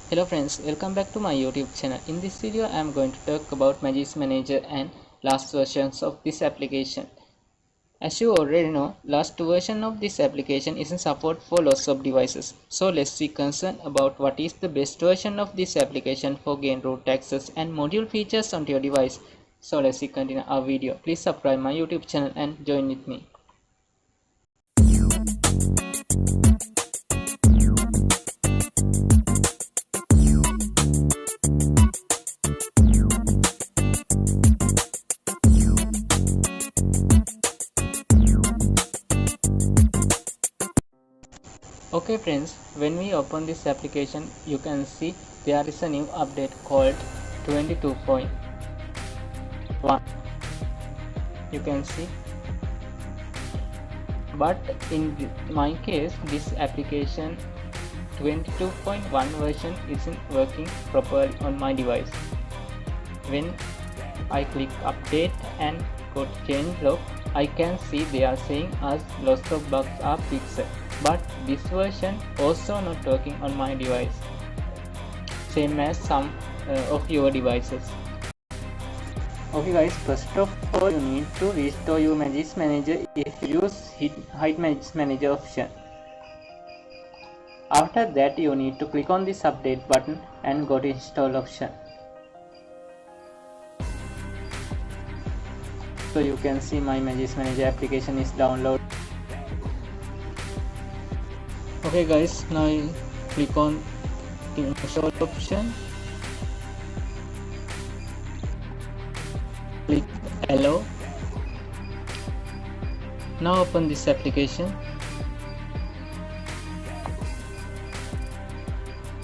Hello friends, welcome back to my YouTube channel. In this video I am going to talk about Magis Manager and last versions of this application. As you already know, last version of this application is in support for lots of devices. So let's be concerned about what is the best version of this application for gain root access and module features onto your device. So let's continue our video. Please subscribe my YouTube channel and join with me. Okay friends, when we open this application, you can see there is a new update called 22.1. You can see, but in my case this application 22.1 version isn't working properly on my device. When I click update and go to change log, I can see they are saying us lots of bugs are fixed, but this version also not working on my device, same as some of your devices. Okay guys, first of all you need to restore your Magis Manager if you use hide Magis Manager option. After that you need to click on this update button and go to install option. So you can see my Magis Manager application is downloaded. Okay guys, now you click on install option, click allow. Now open this application.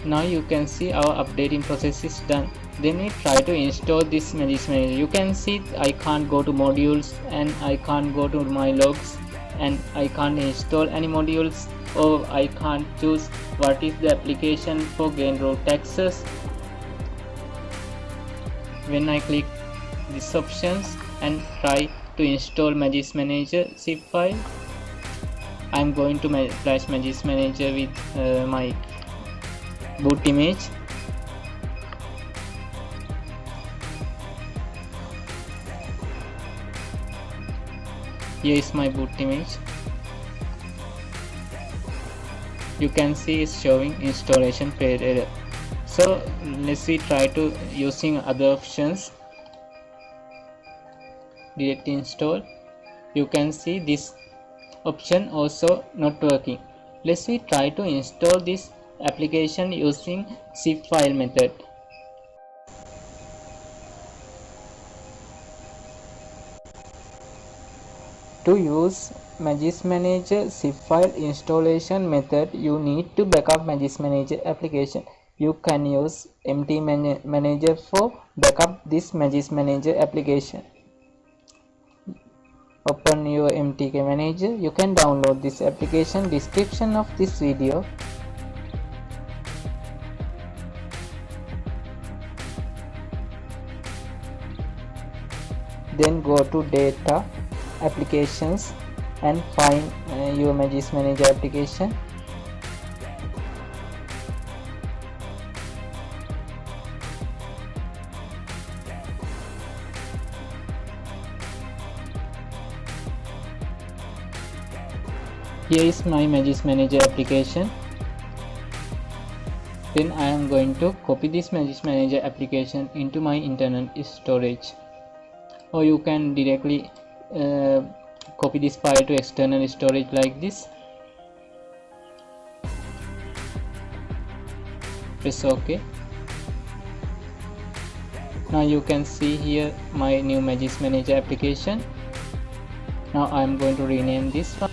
Now you can see our updating process is done. Then we try to install this Magis Manager. You can see I can't go to modules and I can't go to my logs and I can't install any modules, or I can't choose what is the application for gain root access. When I click these options and try to install Magis Manager zip file, I am going to flash Magis Manager with my boot image. Here is my boot image. You can see it's showing installation failed error. So let's see, try to using other options. Direct install. You can see this option also not working. Let's see, try to install this application using zip file method. To use Magis Manager zip file installation method, you need to backup Magis Manager application. You can use MT Manager for backup this Magis Manager application. Open your MTK Manager. You can download this application, description of this video. Then go to data, applications and find your Magis Manager application. Here is my Magis Manager application. Then I am going to copy this Magis Manager application into my internal storage, or you can directly copy this file to external storage like this. Press OK. Now you can see here my new Magis Manager application. Now I am going to rename this one.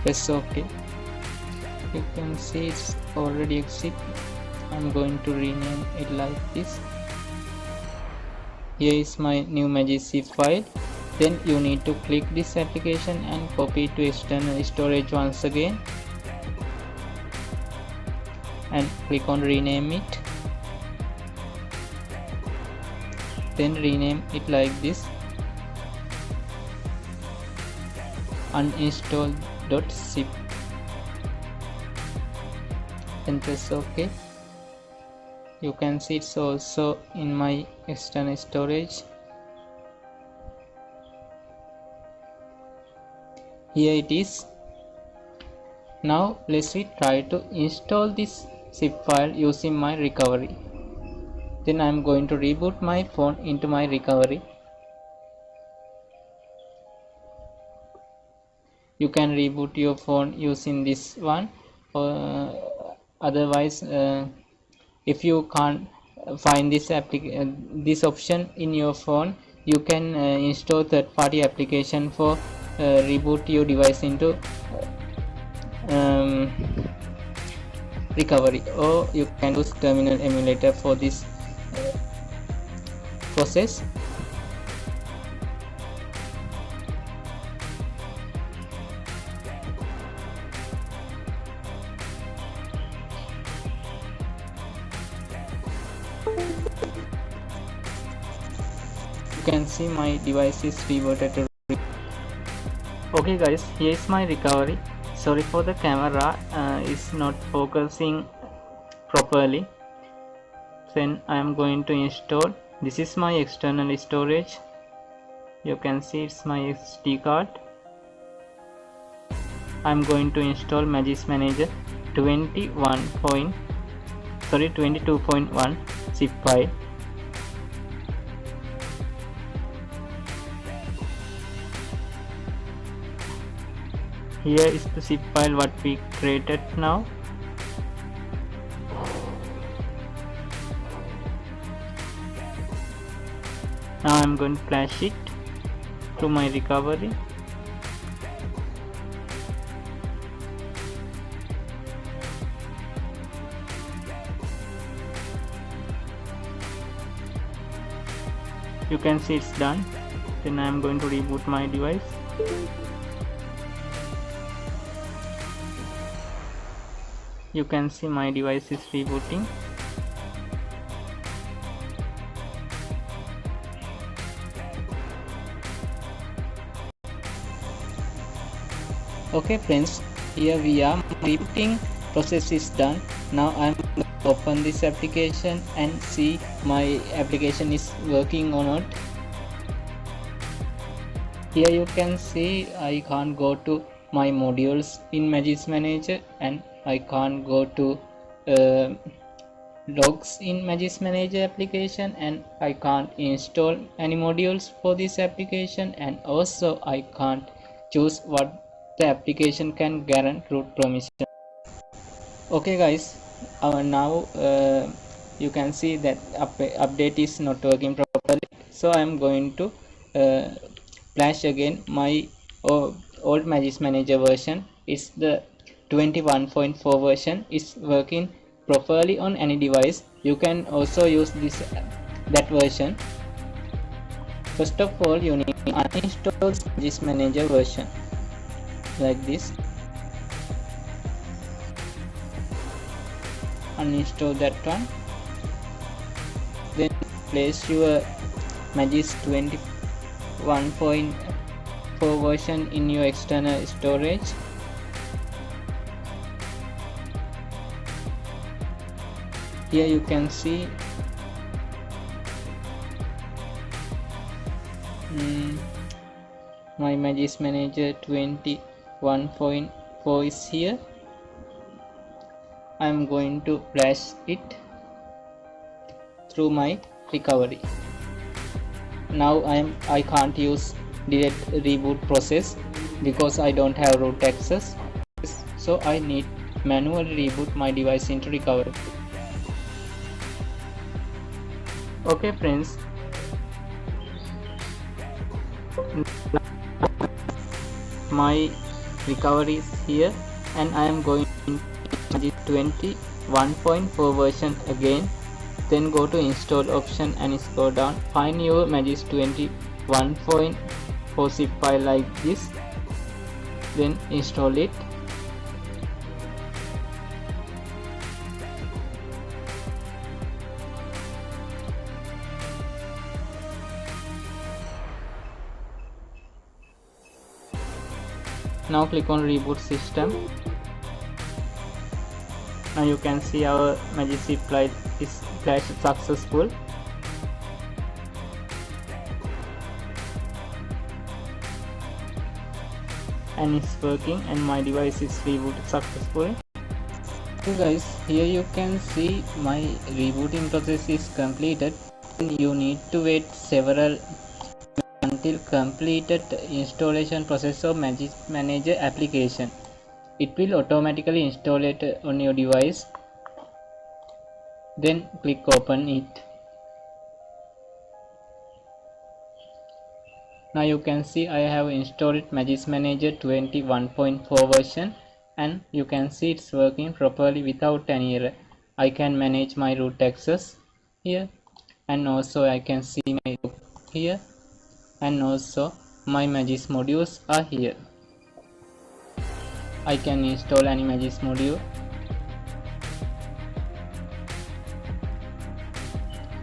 Press OK. You can see it's already exit. I'm going to rename it like this. here is my new Magis zip file. Then you need to click this application and copy it to external storage once again and click on rename it. Then rename it like this, uninstall.zip. Then press OK. You can see it's also in my external storage. Here it is. Now let's try to install this zip file using my recovery. Then I am going to reboot my phone into my recovery. You can reboot your phone using this one, or otherwise if you can't find this option in your phone, you can install third-party application for reboot your device into recovery, or you can use terminal emulator for this process. You can see my device is rebooted to. Okay guys, here is my recovery. Sorry for the camera, is not focusing properly. Then I am going to install. This is my external storage. You can see it's my SD card. I am going to install Magis Manager 22.1 zip file. Here is the zip file what we created now. Now I am going to flash it to my recovery. You can see it's done. Then I am going to reboot my device. You can see my device is rebooting. Okay friends, here we are. Rebooting process is done. Now I am going to open this application and see my application is working or not. Here you can see I can't go to my modules in Magis Manager, and I can't go to logs in Magis Manager application, and I can't install any modules for this application, and also I can't choose what the application can guarantee root permission. Okay guys, now you can see that update is not working properly, so I am going to flash again my old Magis Manager version. It's the 21.4 version. Is working properly on any device. You can also use that version. First of all, you need to uninstall Magis Manager version like this. Uninstall that one. Then place your Magis 21.4 version in your external storage. Here you can see my Magis Manager 21.4 is here. I am going to flash it through my recovery. Now I can't use direct reboot process because I don't have root access, so I need manually reboot my device into recovery. Okay friends, my recovery is here, and I am going to Magis 21.4 version again. Then go to install option and scroll down. Find your Magis 21.4 zip file like this. Then install it. Now click on reboot system. Now you can see our Magis zip file is flash successful. And it's working and my device is rebooted successfully. So guys, here you can see my rebooting process is completed. You need to wait several until completed installation process of Magis Manager application. It will automatically install it on your device. Then click open it. Now you can see I have installed Magis Manager 21.4 version, and you can see it's working properly without any error. I can manage my root access here, and also I can see my group here, and also my Magis modules are here. I can install any Magis module.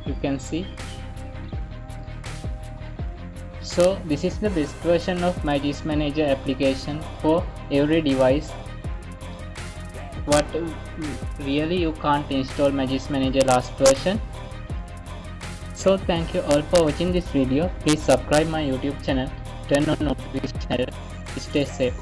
You can see. So this is the best version of Magis Manager application for every device. But really you can't install Magis Manager last version. So thank you all for watching this video. Please subscribe my YouTube channel, turn on notification, stay safe.